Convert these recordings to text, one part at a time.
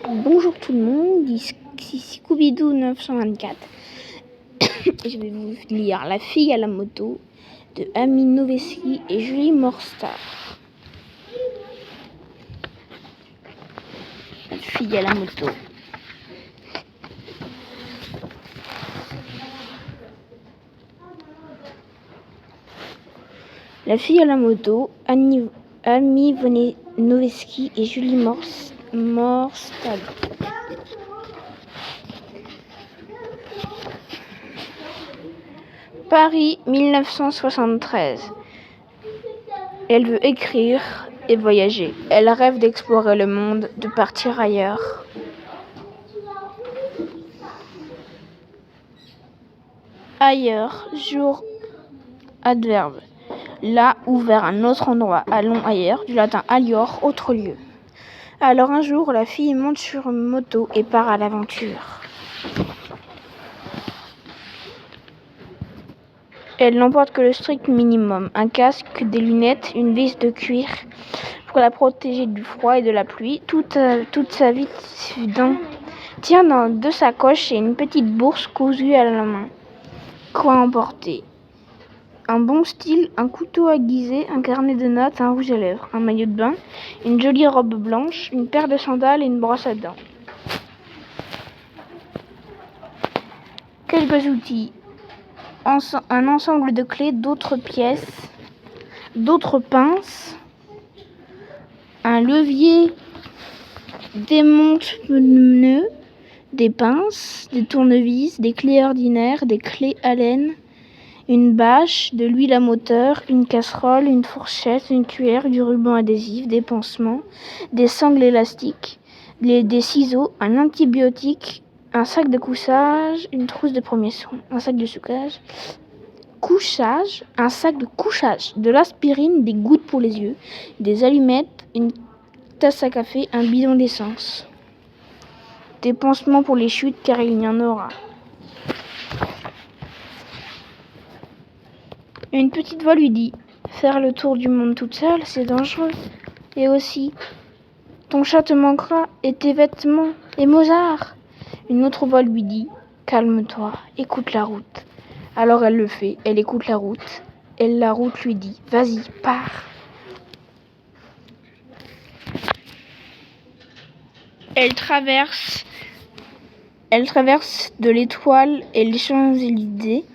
Bonjour tout le monde, ici Scooby-Doo 924 et je vais vous lire La fille à la moto de Amy Noveski et Julie Morstar. La fille à la moto. La fille à la moto, Amy Noveski et Julie Morstad. Paris 1973. Elle veut écrire et voyager. Elle rêve d'explorer le monde, de partir ailleurs. Ailleurs, jour, adverbe. Là ou vers un autre endroit. Allons ailleurs, du latin alior, autre lieu. Alors un jour, la fille monte sur une moto et part à l'aventure. Elle n'emporte que le strict minimum, un casque, des lunettes, une veste de cuir pour la protéger du froid et de la pluie. Toute sa vie tient dans 2 sacoches et une petite bourse cousue à la main. Quoi emporter? Un bon style, un couteau aiguisé, un carnet de notes, un rouge à lèvres, un maillot de bain, une jolie robe blanche, une paire de sandales et une brosse à dents. Quelques outils. Un ensemble de clés, d'autres pièces, d'autres pinces, un levier, des monte-pneus, des pinces, des tournevis, des clés ordinaires, des clés Allen, une bâche, de l'huile à moteur, une casserole, une fourchette, une cuillère, du ruban adhésif, des pansements, des sangles élastiques, des ciseaux, un antibiotique, un sac de couchage, une trousse de premier soin, un sac de couchage, un sac de couchage, de l'aspirine, des gouttes pour les yeux, des allumettes, une tasse à café, un bidon d'essence. Des pansements pour les chutes car il y en aura. Une petite voix lui dit « Faire le tour du monde toute seule, c'est dangereux. Et aussi, ton chat te manquera, et tes vêtements, et Mozart. » Une autre voix lui dit « Calme-toi, écoute la route. » Alors elle le fait, elle écoute la route. Et la route lui dit « Vas-y, pars. » Elle traverse de l'Étoile et les Champs-Élysées.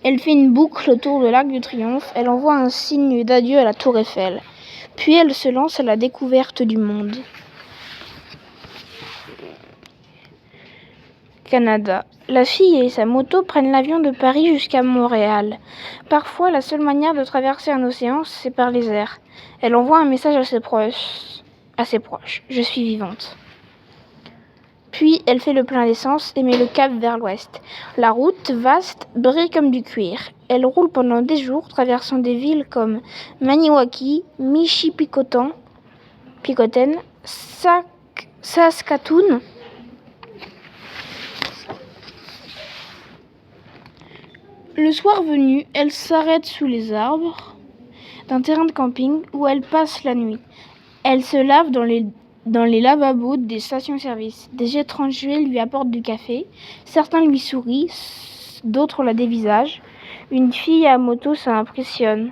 Elle fait une boucle autour de l'Arc de Triomphe. Elle envoie un signe d'adieu à la Tour Eiffel. Puis elle se lance à la découverte du monde. Canada. La fille et sa moto prennent l'avion de Paris jusqu'à Montréal. Parfois, la seule manière de traverser un océan, c'est par les airs. Elle envoie un message à ses proches. Je suis vivante. Puis, elle fait le plein d'essence et met le cap vers l'ouest. La route, vaste, brille comme du cuir. Elle roule pendant des jours, traversant des villes comme Maniwaki, Michipicoten, Saskatoon. Le soir venu, elle s'arrête sous les arbres d'un terrain de camping où elle passe la nuit. Elle se lave dans les lavabos des stations-service. Des étrangers lui apportent du café. Certains lui sourient, d'autres la dévisagent. Une fille à moto, ça impressionne.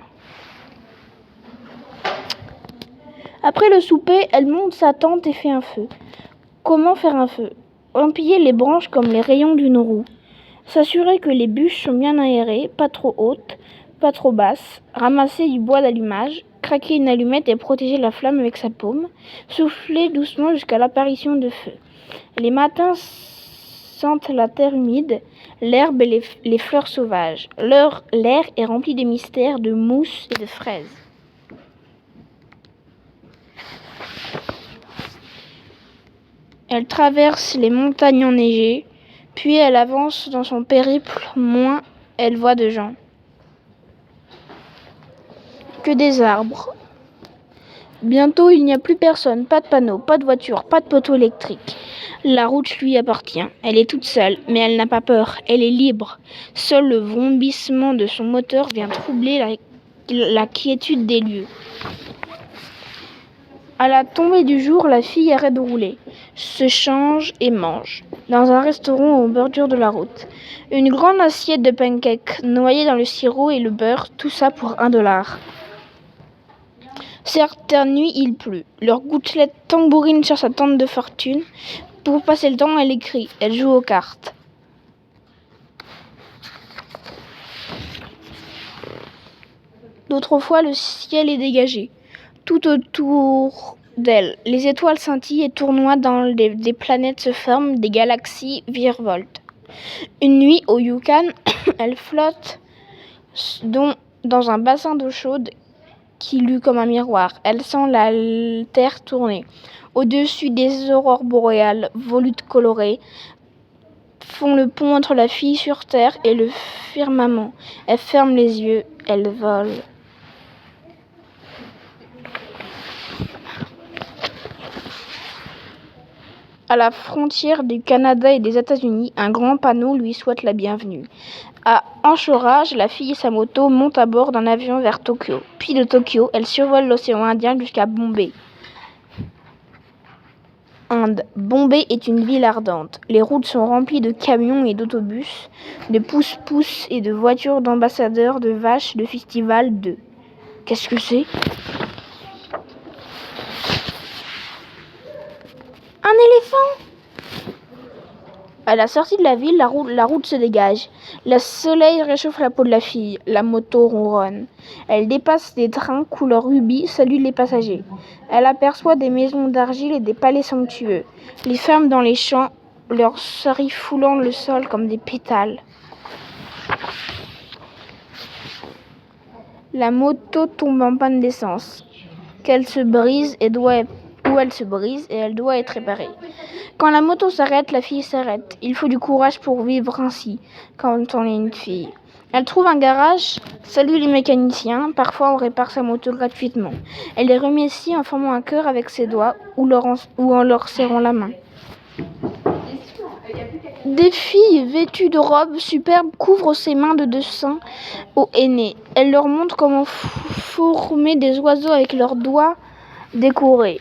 Après le souper, elle monte sa tente et fait un feu. Comment faire un feu? Empiler les branches comme les rayons d'une roue. S'assurer que les bûches sont bien aérées, pas trop hautes, pas trop basses. Ramasser du bois d'allumage. Craquer une allumette et protéger la flamme avec sa paume. Souffler doucement jusqu'à l'apparition de feu. Les matins sentent la terre humide, l'herbe et les fleurs sauvages. L'air est rempli de mystères, de mousse et de fraises. Elle traverse les montagnes enneigées. Puis elle avance dans son périple, moins elle voit de gens. Que des arbres. Bientôt il n'y a plus personne, pas de panneau, pas de voiture, pas de poteau électrique. La route lui appartient. Elle est toute seule, mais elle n'a pas peur, elle est libre. Seul le vrombissement de son moteur vient troubler la quiétude des lieux. À la tombée du jour, la fille arrête de rouler, se change et mange, dans un restaurant au bordure de la route. Une grande assiette de pancakes noyée dans le sirop et le beurre, tout ça pour $1. Certaines nuits, il pleut. Leur gouttelette tambourine sur sa tente de fortune. Pour passer le temps, elle écrit, elle joue aux cartes. D'autres fois, le ciel est dégagé. Tout autour d'elle, les étoiles scintillent et tournoient, des planètes se forment, des galaxies virevoltent. Une nuit, au Yukon, elle flotte dans un bassin d'eau chaude qui lue comme un miroir. Elle sent la terre tourner. Au-dessus, des aurores boréales, volutes colorées, font le pont entre la fille sur terre et le firmament. Elle ferme les yeux, elle vole. À la frontière du Canada et des États-Unis, un grand panneau lui souhaite la bienvenue. À Anchorage, la fille et sa moto montent à bord d'un avion vers Tokyo. Puis de Tokyo, elle survole l'océan Indien jusqu'à Bombay. Inde. Bombay est une ville ardente. Les routes sont remplies de camions et d'autobus, de pousse-pousse et de voitures d'ambassadeurs, de vaches, de festivals, de... Qu'est-ce que c'est ? Un éléphant ? À la sortie de la ville, la route se dégage. Le soleil réchauffe la peau de la fille. La moto ronronne. Elle dépasse des trains couleur rubis, salue les passagers. Elle aperçoit des maisons d'argile et des palais somptueux. Les femmes dans les champs, leurs saris foulant le sol comme des pétales. La moto tombe en panne d'essence. Elle se brise et elle doit être réparée. Quand la moto s'arrête, la fille s'arrête. Il faut du courage pour vivre ainsi, quand on est une fille. Elle trouve un garage, salue les mécaniciens, parfois on répare sa moto gratuitement. Elle les remercie en formant un cœur avec ses doigts ou en leur serrant la main. Des filles vêtues de robes superbes couvrent ses mains de dessins aux aînés. Elle leur montre comment former des oiseaux avec leurs doigts décorés.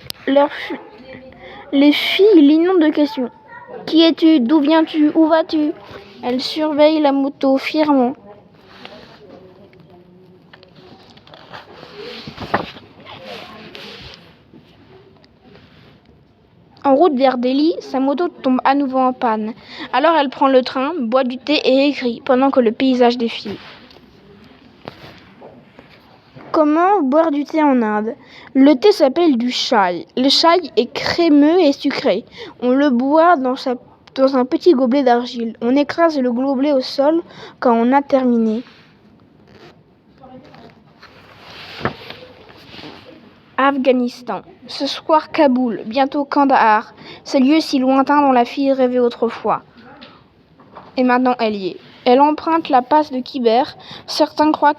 Les filles l'inondent de questions. Qui es-tu ? D'où viens-tu ? Où vas-tu ? Elles surveillent la moto fièrement. En route vers Delhi, sa moto tombe à nouveau en panne. Alors elle prend le train, boit du thé et écrit, pendant que le paysage défile. Comment boire du thé en Inde ? Le thé s'appelle du chai. Le chai est crémeux et sucré. On le boit dans un petit gobelet d'argile. On écrase le gobelet au sol quand on a terminé. Afghanistan. Ce soir Kaboul, bientôt Kandahar, ces lieux si lointains dont la fille rêvait autrefois. Et maintenant elle y est. Elle emprunte la passe de Khyber. Certains croient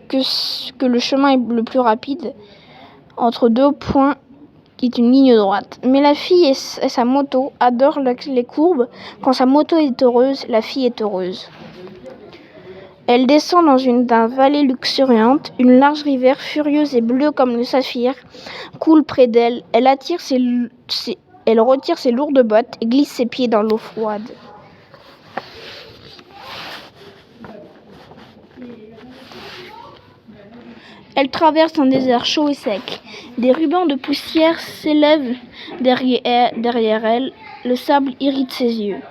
que le chemin est le plus rapide, entre deux points qui est une ligne droite. Mais la fille et sa moto adorent les courbes. Quand sa moto est heureuse, la fille est heureuse. Elle descend dans une vallée luxuriante. Une large rivière, furieuse et bleue comme le saphir, coule près d'elle. Elle retire ses lourdes bottes et glisse ses pieds dans l'eau froide. Elle traverse un désert chaud et sec. Des rubans de poussière s'élèvent derrière elle. Le sable irrite ses yeux.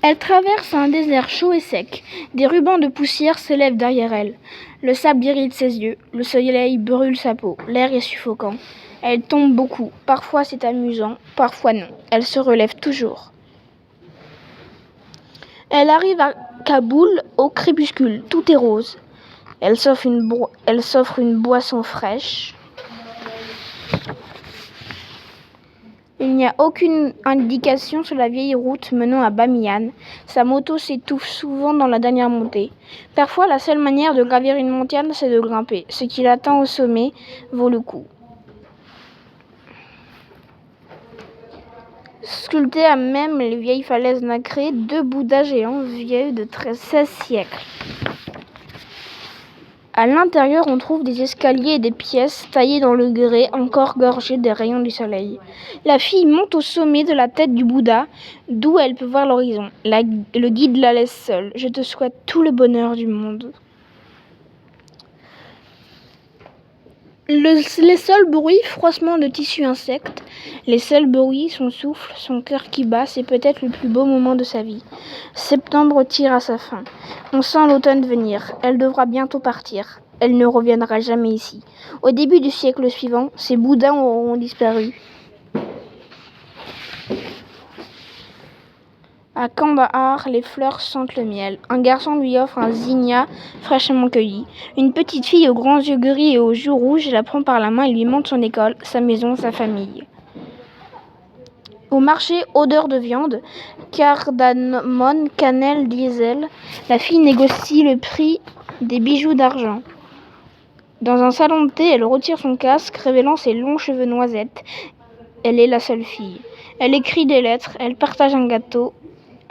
Elle traverse un désert chaud et sec. Des rubans de poussière s'élèvent derrière elle. Le sable irrite ses yeux. Le soleil brûle sa peau. L'air est suffocant. Elle tombe beaucoup. Parfois c'est amusant, parfois non. Elle se relève toujours. Elle arrive à Kaboul au crépuscule. Tout est rose. Elle s'offre une boisson fraîche. Il n'y a aucune indication sur la vieille route menant à Bamiyan. Sa moto s'étouffe souvent dans la dernière montée. Parfois, la seule manière de gravir une montagne, c'est de grimper. Ce qui l'attend au sommet vaut le coup. Sculptés à même les vieilles falaises nacrées, deux Bouddhas géants vieux de 16 siècles. À l'intérieur, on trouve des escaliers et des pièces taillées dans le grès, encore gorgées des rayons du soleil. La fille monte au sommet de la tête du Bouddha, d'où elle peut voir l'horizon. Le guide la laisse seule. Je te souhaite tout le bonheur du monde. Les seuls bruits, froissement de tissu insecte, les seuls bruits, son souffle, son cœur qui bat, c'est peut-être le plus beau moment de sa vie. Septembre tire à sa fin. On sent l'automne venir. Elle devra bientôt partir. Elle ne reviendra jamais ici. Au début du siècle suivant, ces Bouddhas auront disparu. À Kandahar, les fleurs sentent le miel. Un garçon lui offre un zinnia fraîchement cueilli. Une petite fille aux grands yeux gris et aux joues rouges la prend par la main et lui montre son école, sa maison, sa famille. Au marché, odeur de viande, cardamome, cannelle, diesel, la fille négocie le prix des bijoux d'argent. Dans un salon de thé, elle retire son casque, révélant ses longs cheveux noisettes. Elle est la seule fille. Elle écrit des lettres, elle partage un gâteau.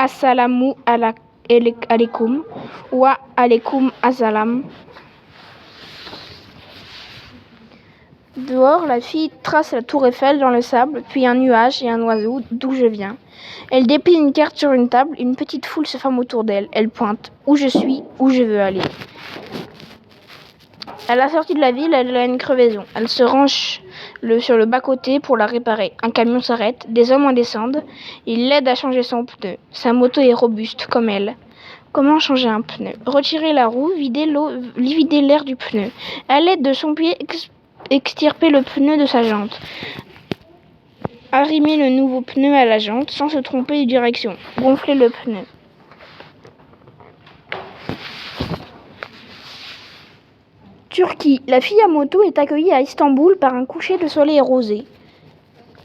Assalamu alaikum wa alaikum assalam. Dehors, la fille trace la tour Eiffel dans le sable, puis un nuage et un oiseau, d'où je viens. Elle déplie une carte sur une table, une petite foule se forme autour d'elle. Elle pointe, où je suis, où je veux aller. À la sortie de la ville, elle a une crevaison. Elle se range sur le bas-côté pour la réparer. Un camion s'arrête, des hommes en descendent. Ils l'aident à changer son pneu. Sa moto est robuste, comme elle. Comment changer un pneu? Retirer la roue, vider l'air du pneu. À l'aide de son pied, extirper le pneu de sa jante. Arrimer le nouveau pneu à la jante sans se tromper de direction. Gonfler le pneu. Turquie. La fille à moto est accueillie à Istanbul par un coucher de soleil rosé.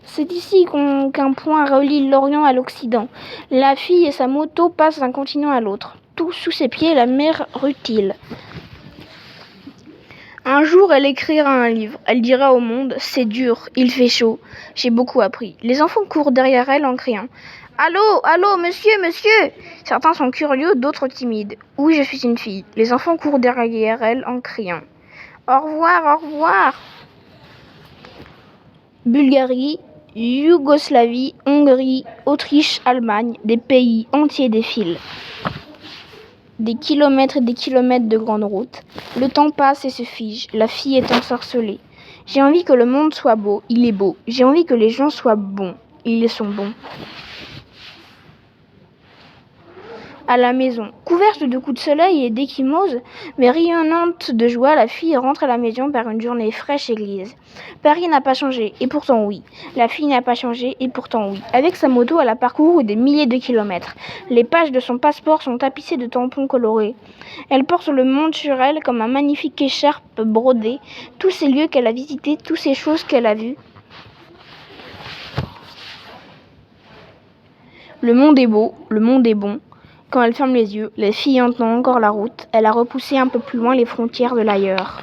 C'est ici qu'un point relie l'Orient à l'Occident. La fille et sa moto passent d'un continent à l'autre. Tout sous ses pieds, la mer rutile. Un jour, elle écrira un livre. Elle dira au monde, c'est dur, il fait chaud. J'ai beaucoup appris. Les enfants courent derrière elle en criant. Allô, allô, monsieur, monsieur. Certains sont curieux, d'autres timides. Oui, je suis une fille. Les enfants courent derrière elle en criant. Au revoir, au revoir. Bulgarie, Yougoslavie, Hongrie, Autriche, Allemagne, des pays entiers défilent. Des kilomètres et des kilomètres de grandes routes. Le temps passe et se fige. La fille est ensorcelée. J'ai envie que le monde soit beau. Il est beau. J'ai envie que les gens soient bons. Ils sont bons. À la maison, couverte de coups de soleil et d'échymoses, mais rayonnante de joie, la fille rentre à la maison par une journée fraîche et grise. Paris n'a pas changé, et pourtant oui. La fille n'a pas changé, et pourtant oui. Avec sa moto, elle a parcouru des milliers de kilomètres. Les pages de son passeport sont tapissées de tampons colorés. Elle porte le monde sur elle comme un magnifique écharpe brodée. Tous ces lieux qu'elle a visités, toutes ces choses qu'elle a vues. Le monde est beau, le monde est bon. Quand elle ferme les yeux, la fille entend encore la route. Elle a repoussé un peu plus loin les frontières de l'ailleurs.